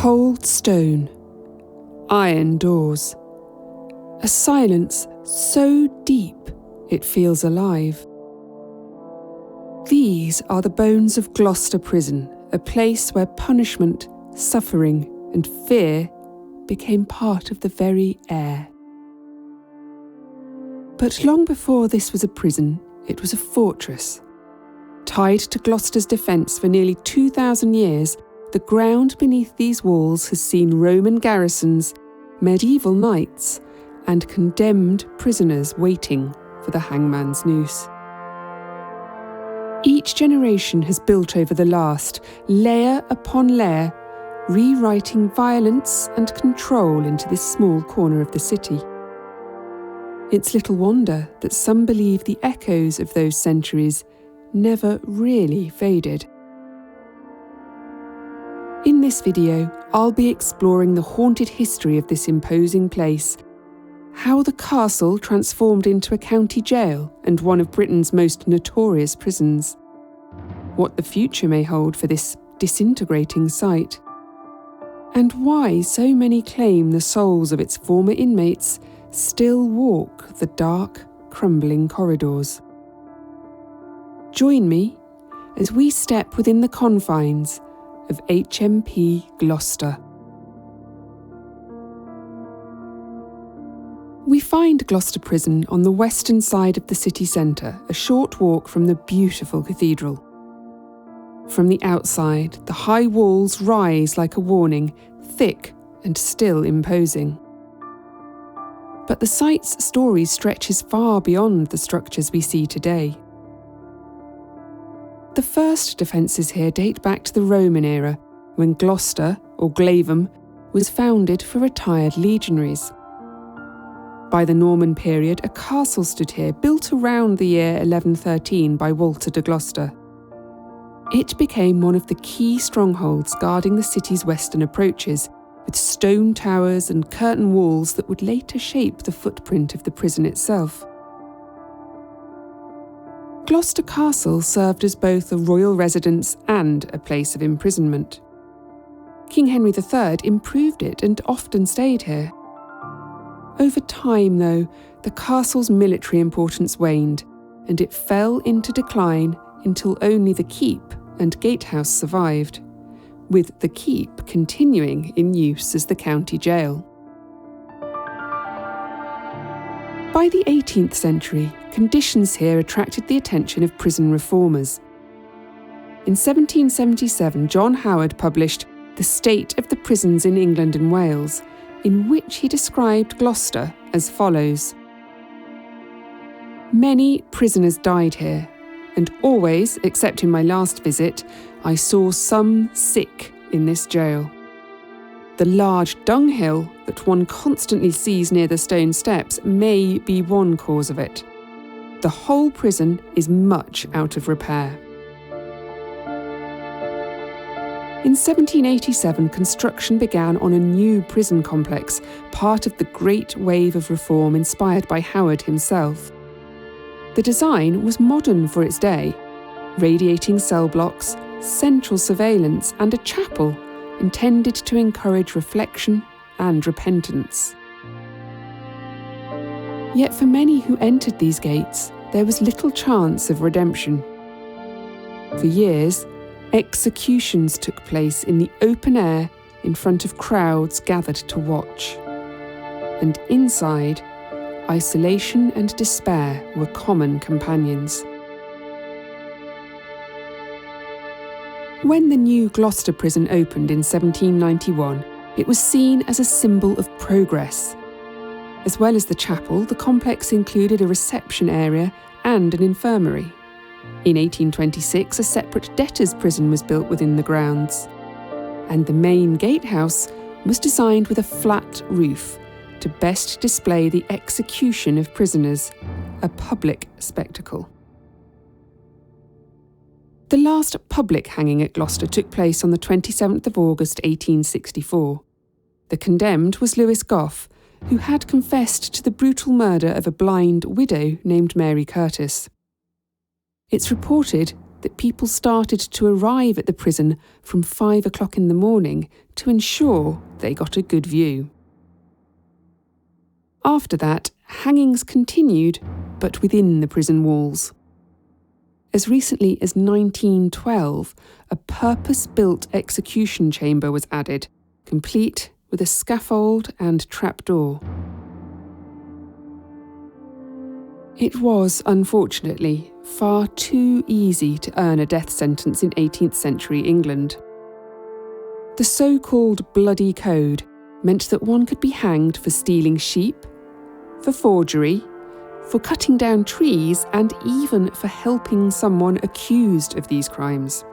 Cold stone, iron doors, a silence so deep it feels alive. These are the bones of Gloucester Prison, a place where punishment, suffering, and fear became part of the very air. But long before this was a prison, it was a fortress. Tied to Gloucester's defence for nearly 2,000 years, the ground beneath these walls has seen Roman garrisons, medieval knights, and condemned prisoners waiting for the hangman's noose. Each generation has built over the last, layer upon layer, rewriting violence and control into this small corner of the city. It's little wonder that some believe the echoes of those centuries never really faded. In this video, I'll be exploring the haunted history of this imposing place, how the castle transformed into a county jail and one of Britain's most notorious prisons, what the future may hold for this disintegrating site, and why so many claim the souls of its former inmates still walk the dark, crumbling corridors. Join me as we step within the confines of HMP Gloucester. We find Gloucester Prison on the western side of the city centre, a short walk from the beautiful cathedral. From the outside, the high walls rise like a warning, thick and still imposing. But the site's story stretches far beyond the structures we see today. The first defences here date back to the Roman era, when Gloucester, or Glavum, was founded for retired legionaries. By the Norman period, a castle stood here, built around the year 1113 by Walter de Gloucester. It became one of the key strongholds guarding the city's western approaches, with stone towers and curtain walls that would later shape the footprint of the prison itself. Gloucester Castle served as both a royal residence and a place of imprisonment. King Henry III improved it and often stayed here. Over time, though, the castle's military importance waned, and it fell into decline until only the keep and gatehouse survived, with the keep continuing in use as the county jail. By the 18th century, conditions here attracted the attention of prison reformers. In 1777, John Howard published The State of the Prisons in England and Wales, in which he described Gloucester as follows. Many prisoners died here, and always, except in my last visit, I saw some sick in this jail. The large dunghill that one constantly sees near the stone steps may be one cause of it. The whole prison is much out of repair. In 1787, construction began on a new prison complex, part of the great wave of reform inspired by Howard himself. The design was modern for its day, radiating cell blocks, central surveillance, and a chapel intended to encourage reflection and repentance. Yet for many who entered these gates, there was little chance of redemption. For years, executions took place in the open air in front of crowds gathered to watch. And inside, isolation and despair were common companions. When the new Gloucester Prison opened in 1791, it was seen as a symbol of progress. As well as the chapel, the complex included a reception area and an infirmary. In 1826, a separate debtors' prison was built within the grounds. And the main gatehouse was designed with a flat roof to best display the execution of prisoners, a public spectacle. The last public hanging at Gloucester took place on the 27th of August 1864. The condemned was Lewis Gough, who had confessed to the brutal murder of a blind widow named Mary Curtis. It's reported that people started to arrive at the prison from 5 o'clock in the morning to ensure they got a good view. After that, hangings continued, but within the prison walls. As recently as 1912, a purpose-built execution chamber was added, complete with a scaffold and trapdoor. It was, unfortunately, far too easy to earn a death sentence in 18th century England. The so-called Bloody Code meant that one could be hanged for stealing sheep, for forgery, for cutting down trees, and even for helping someone accused of these crimes.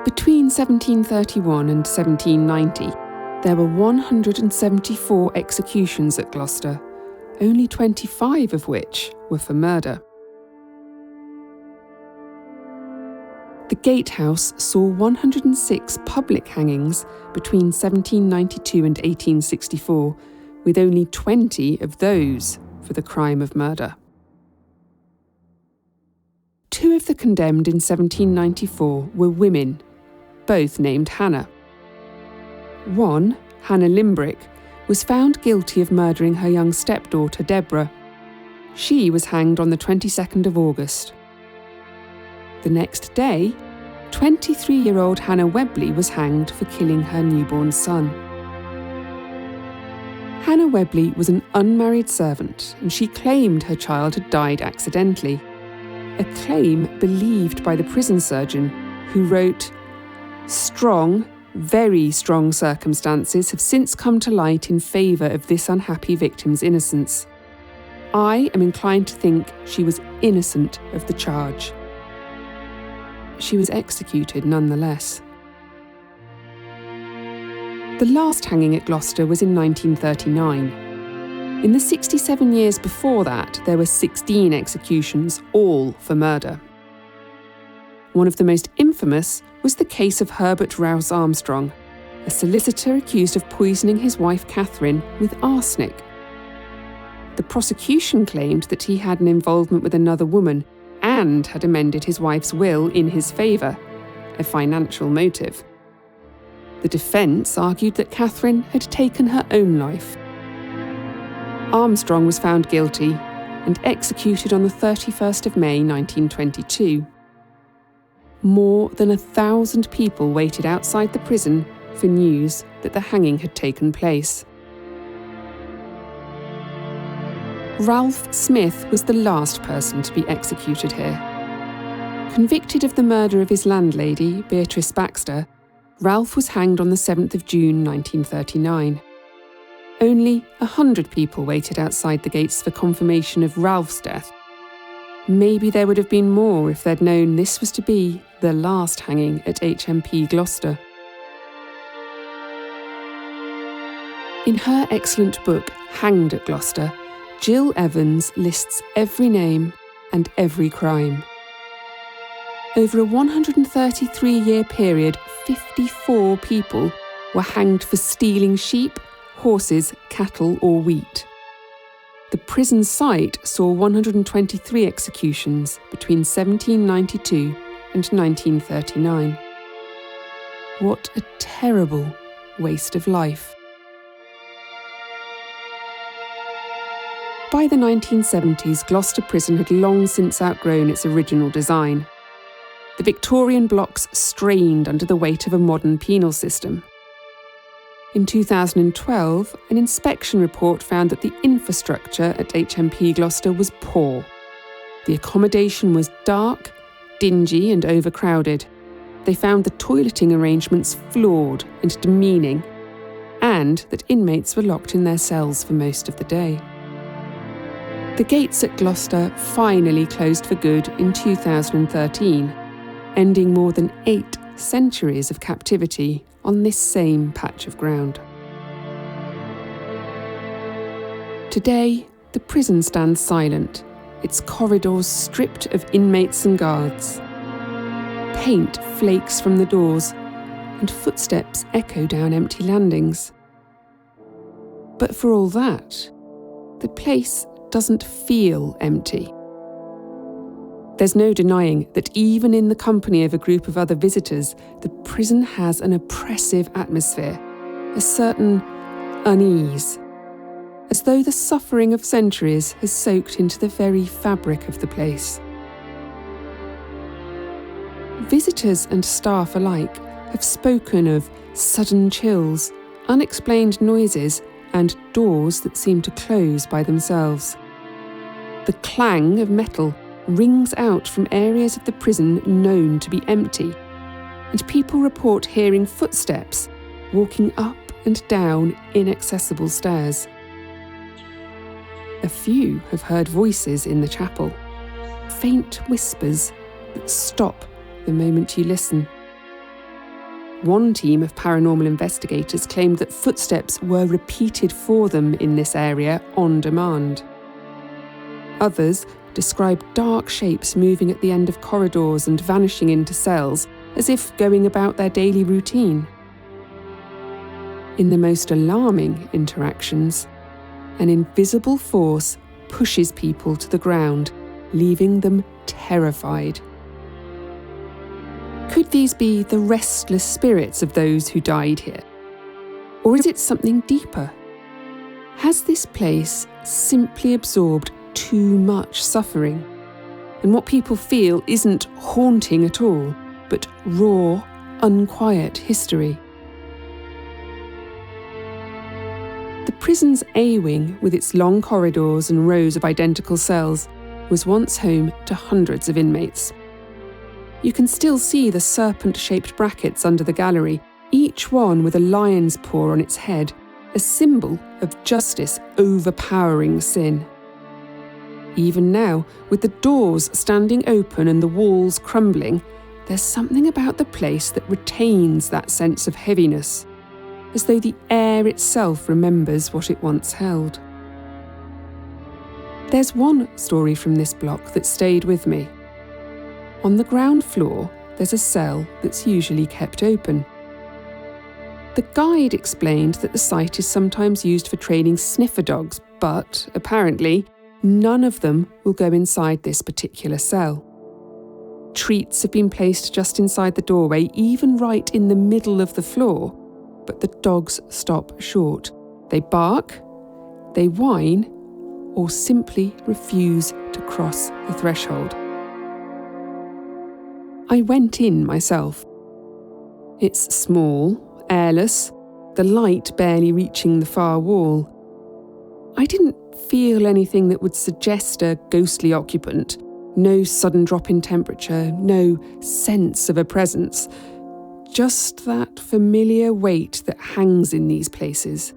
Between 1731 and 1790, there were 174 executions at Gloucester, only 25 of which were for murder. The Gatehouse saw 106 public hangings between 1792 and 1864, with only 20 of those for the crime of murder. 2 of the condemned in 1794 were women, both named Hannah. One, Hannah Limbrick, was found guilty of murdering her young stepdaughter Deborah. She was hanged on the 22nd of August. The next day, 23-year-old Hannah Webley was hanged for killing her newborn son. Hannah Webley was an unmarried servant, and she claimed her child had died accidentally, a claim believed by the prison surgeon, who wrote, "Strong, very strong circumstances have since come to light in favour of this unhappy victim's innocence. I am inclined to think she was innocent of the charge." She was executed nonetheless. The last hanging at Gloucester was in 1939. In the 67 years before that, there were 16 executions, all for murder. One of the most infamous was the case of Herbert Armstrong, a solicitor accused of poisoning his wife Catherine with arsenic. The prosecution claimed that he had an involvement with another woman and had amended his wife's will in his favour, a financial motive. The defence argued that Catherine had taken her own life. Armstrong was found guilty and executed on the 31st of May 1922. More than 1,000 people waited outside the prison for news that the hanging had taken place. Ralph Smith was the last person to be executed here. Convicted of the murder of his landlady, Beatrice Baxter, Ralph was hanged on the 7th of June 1939. Only 100 people waited outside the gates for confirmation of Ralph's death. Maybe there would have been more if they'd known this was to be the last hanging at HMP Gloucester. In her excellent book, Hanged at Gloucester, Jill Evans lists every name and every crime. Over a 133-year period, 54 people were hanged for stealing sheep, horses, cattle or wheat. The prison site saw 123 executions between 1792 and 1939. What a terrible waste of life. By the 1970s, Gloucester Prison had long since outgrown its original design. The Victorian blocks strained under the weight of a modern penal system. In 2012, an inspection report found that the infrastructure at HMP Gloucester was poor. The accommodation was dark, dingy and overcrowded. They found the toileting arrangements flawed and demeaning, and that inmates were locked in their cells for most of the day. The gates at Gloucester finally closed for good in 2013, ending more than 8 centuries of captivity on this same patch of ground. Today, the prison stands silent, its corridors stripped of inmates and guards. Paint flakes from the doors, and footsteps echo down empty landings. But for all that, the place doesn't feel empty. There's no denying that even in the company of a group of other visitors, the prison has an oppressive atmosphere, a certain unease, as though the suffering of centuries has soaked into the very fabric of the place. Visitors and staff alike have spoken of sudden chills, unexplained noises, and doors that seem to close by themselves. The clang of metal rings out from areas of the prison known to be empty, and people report hearing footsteps walking up and down inaccessible stairs. A few have heard voices in the chapel, faint whispers that stop the moment you listen. One team of paranormal investigators claimed that footsteps were repeated for them in this area on demand. Others describe dark shapes moving at the end of corridors and vanishing into cells, as if going about their daily routine. In the most alarming interactions, an invisible force pushes people to the ground, leaving them terrified. Could these be the restless spirits of those who died here? Or is it something deeper? Has this place simply absorbed too much suffering, and what people feel isn't haunting at all, but raw, unquiet history? The prison's A wing, with its long corridors and rows of identical cells, was once home to hundreds of inmates. You can still see the serpent-shaped brackets under the gallery, each one with a lion's paw on its head, a symbol of justice overpowering sin. Even now, with the doors standing open and the walls crumbling, there's something about the place that retains that sense of heaviness, as though the air itself remembers what it once held. There's one story from this block that stayed with me. On the ground floor, there's a cell that's usually kept open. The guide explained that the site is sometimes used for training sniffer dogs, but apparently, none of them will go inside this particular cell. Treats have been placed just inside the doorway, even right in the middle of the floor, but the dogs stop short. They bark, they whine, or simply refuse to cross the threshold. I went in myself. It's small, airless, the light barely reaching the far wall. I didn't feel anything that would suggest a ghostly occupant. No sudden drop in temperature, no sense of a presence. Just that familiar weight that hangs in these places.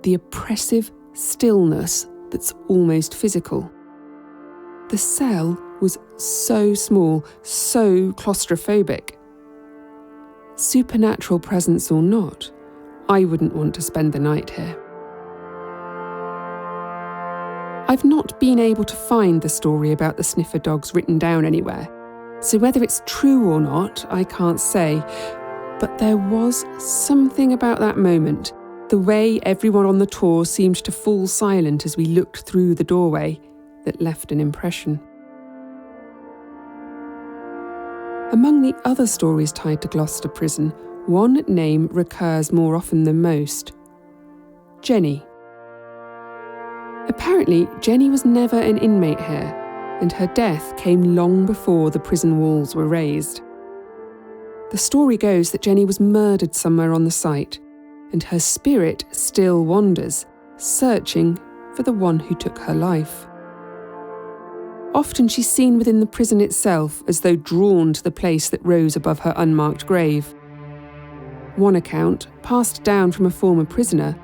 The oppressive stillness that's almost physical. The cell was so small, so claustrophobic. Supernatural presence or not, I wouldn't want to spend the night here. I've not been able to find the story about the sniffer dogs written down anywhere, so whether it's true or not, I can't say. But there was something about that moment, the way everyone on the tour seemed to fall silent as we looked through the doorway, that left an impression. Among the other stories tied to Gloucester Prison, one name recurs more often than most: Jenny. Apparently, Jenny was never an inmate here, and her death came long before the prison walls were raised. The story goes that Jenny was murdered somewhere on the site, and her spirit still wanders, searching for the one who took her life. Often she's seen within the prison itself, as though drawn to the place that rose above her unmarked grave. One account, passed down from a former prisoner,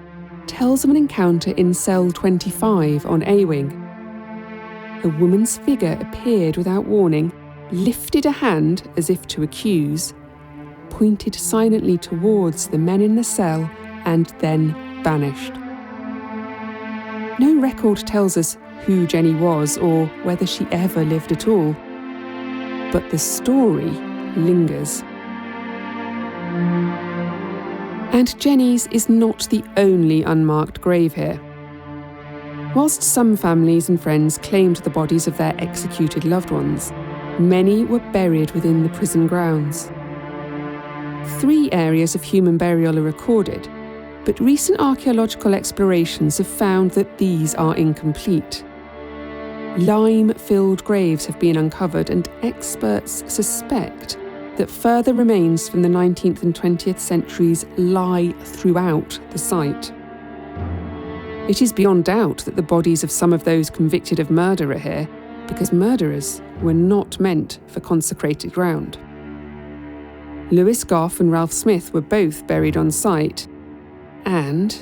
tells of an encounter in cell 25 on A Wing. A woman's figure appeared without warning, lifted a hand as if to accuse, pointed silently towards the men in the cell, and then vanished. No record tells us who Jenny was or whether she ever lived at all, but the story lingers. And Jenny's is not the only unmarked grave here. Whilst some families and friends claimed the bodies of their executed loved ones, Many were buried within the prison grounds. 3 areas of human burial are recorded, but recent archaeological explorations have found that these are incomplete. Lime-filled graves have been uncovered, and experts suspect that further remains from the 19th and 20th centuries lie throughout the site. It is beyond doubt that the bodies of some of those convicted of murder are here, because murderers were not meant for consecrated ground. Lewis Goff and Ralph Smith were both buried on site, and,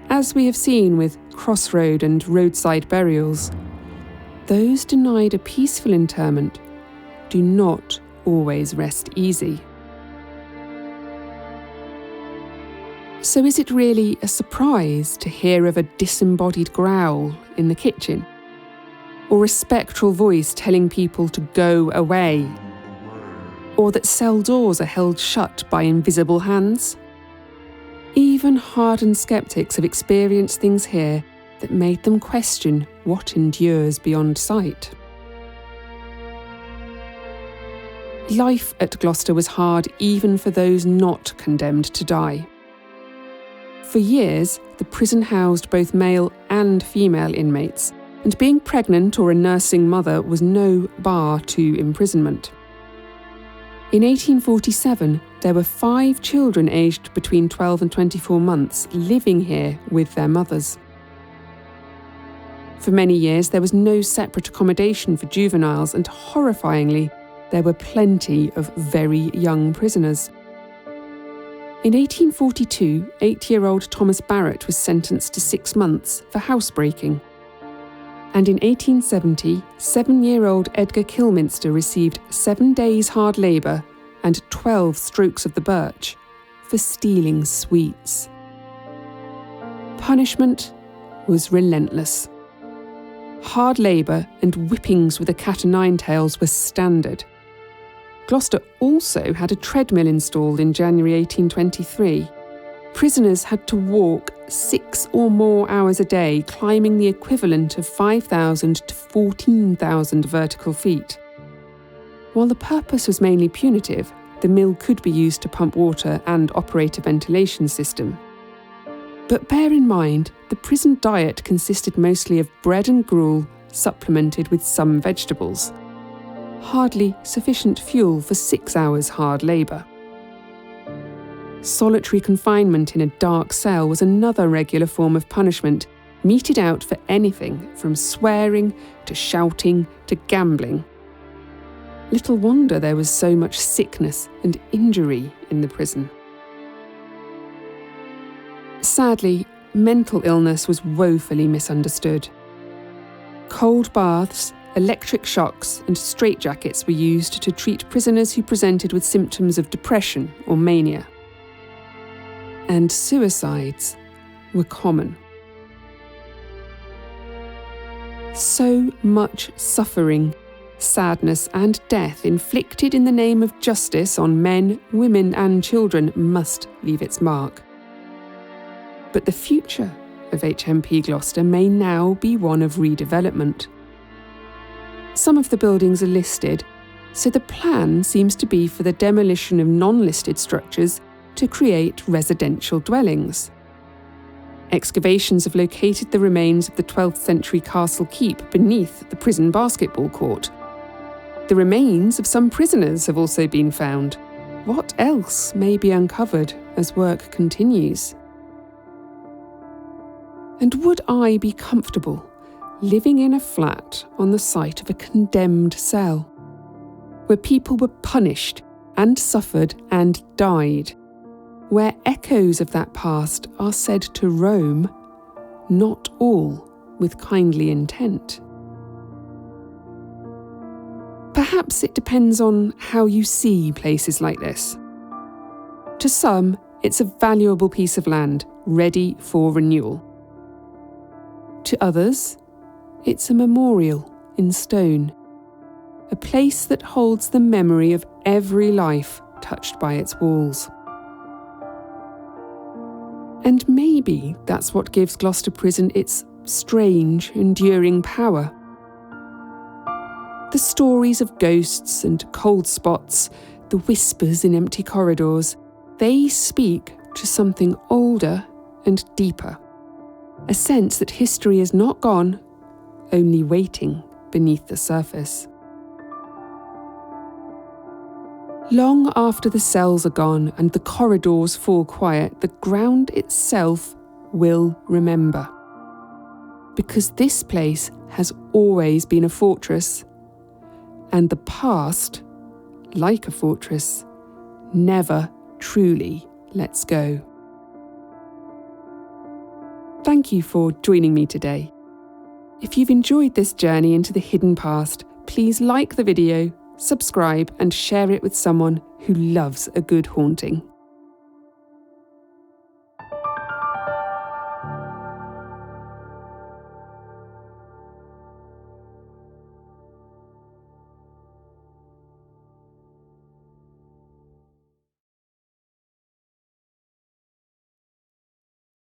as we have seen with crossroad and roadside burials, those denied a peaceful interment do not always rest easy. So is it really a surprise to hear of a disembodied growl in the kitchen? Or a spectral voice telling people to go away? Or that cell doors are held shut by invisible hands? Even hardened skeptics have experienced things here that made them question what endures beyond sight. Life at Gloucester was hard even for those not condemned to die. For years, the prison housed both male and female inmates, and being pregnant or a nursing mother was no bar to imprisonment. In 1847, there were 5 children aged between 12 and 24 months living here with their mothers. For many years, there was no separate accommodation for juveniles, and horrifyingly, there were plenty of very young prisoners. In 1842, 8-year-old Thomas Barrett was sentenced to 6 months for housebreaking. And in 1870, 7-year-old Edgar Kilminster received 7 days hard labour and 12 strokes of the birch for stealing sweets. Punishment was relentless. Hard labour and whippings with a cat-o'-nine-tails were standard. Gloucester also had a treadmill installed in January 1823. Prisoners had to walk 6 or more hours a day, climbing the equivalent of 5,000 to 14,000 vertical feet. While the purpose was mainly punitive, the mill could be used to pump water and operate a ventilation system. But bear in mind, the prison diet consisted mostly of bread and gruel supplemented with some vegetables. Hardly sufficient fuel for 6 hours hard labour. Solitary confinement in a dark cell was another regular form of punishment, meted out for anything from swearing to shouting to gambling. Little wonder there was so much sickness and injury in the prison. Sadly, mental illness was woefully misunderstood. Cold baths, electric shocks, and straitjackets were used to treat prisoners who presented with symptoms of depression or mania. And suicides were common. So much suffering, sadness, and death inflicted in the name of justice on men, women, and children must leave its mark. But the future of HMP Gloucester may now be one of redevelopment. Some of the buildings are listed, so the plan seems to be for the demolition of non-listed structures to create residential dwellings. Excavations have located the remains of the 12th century castle keep beneath the prison basketball court. The remains of some prisoners have also been found. What else may be uncovered as work continues? And would I be comfortable living in a flat on the site of a condemned cell, where people were punished and suffered and died, where echoes of that past are said to roam, not all with kindly intent? Perhaps it depends on how you see places like this. To some, it's a valuable piece of land, ready for renewal. To others, it's a memorial in stone, a place that holds the memory of every life touched by its walls. And maybe that's what gives Gloucester Prison its strange, enduring power. The The stories of ghosts and cold spots, the whispers in empty corridors, they speak to something older and deeper. A sense that history is not gone, only waiting beneath the surface. Long after the cells are gone and the corridors fall quiet, the ground itself will remember. Because this place has always been a fortress, and the past, like a fortress, never truly lets go. Thank you for joining me today. If you've enjoyed this journey into the hidden past, please like the video, subscribe and share it with someone who loves a good haunting.